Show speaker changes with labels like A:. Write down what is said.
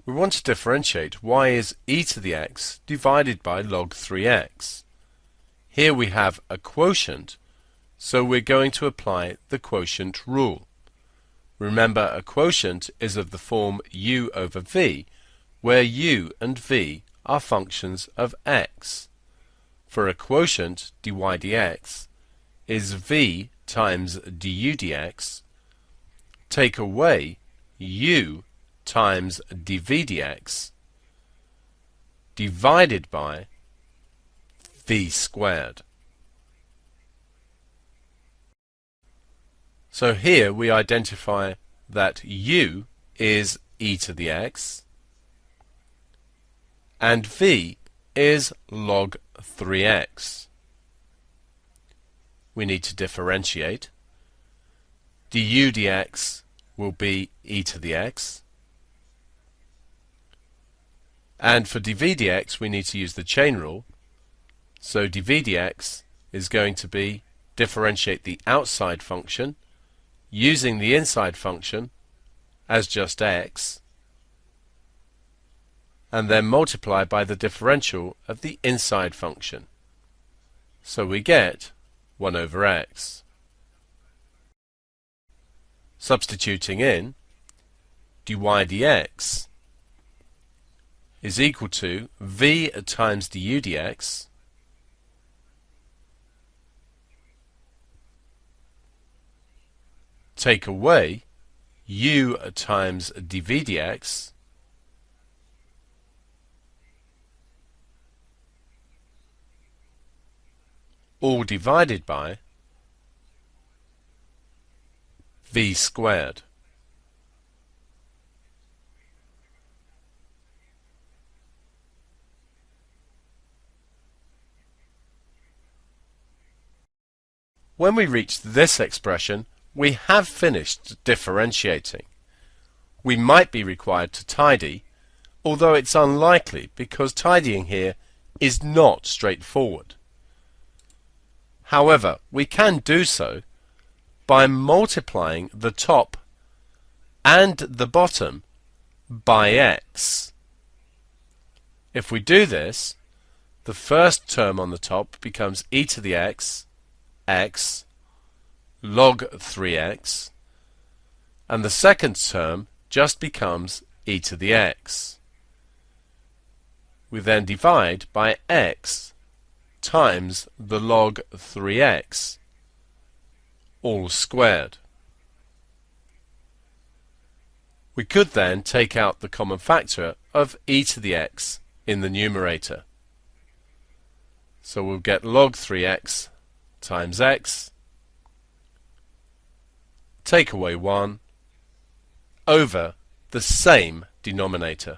A: We want to differentiate y is e to the x divided by log 3x. Here we have a quotient, so we're going to apply the quotient rule. Remember, a quotient is of the form u over v, where u and v are functions of x. For a quotient, dy dx is v times du dx. Take away u times dv dx divided by v squared. So here we identify that u is e to the x and v is log 3x. We need to differentiate. Du dx will be e to the x, and for dv dx we need to use the chain rule. So dv dx is going to be differentiate the outside function using the inside function as just x, and then multiply by the differential of the inside function. So we get 1 over x. Substituting in, dy dx is equal to v times du dx take away u times dv dx all divided by v squared. When we reach this expression, we have finished differentiating. We might be required to tidy, although it's unlikely because tidying here is not straightforward. However, we can do so by multiplying the top and the bottom by x. If we do this, the first term on the top becomes e to the x, x, log 3x, and the second term just becomes e to the x. We then divide by x times the log 3x, all squared. We could then take out the common factor of e to the x in the numerator. So we'll get log 3x times x, take away 1, over the same denominator.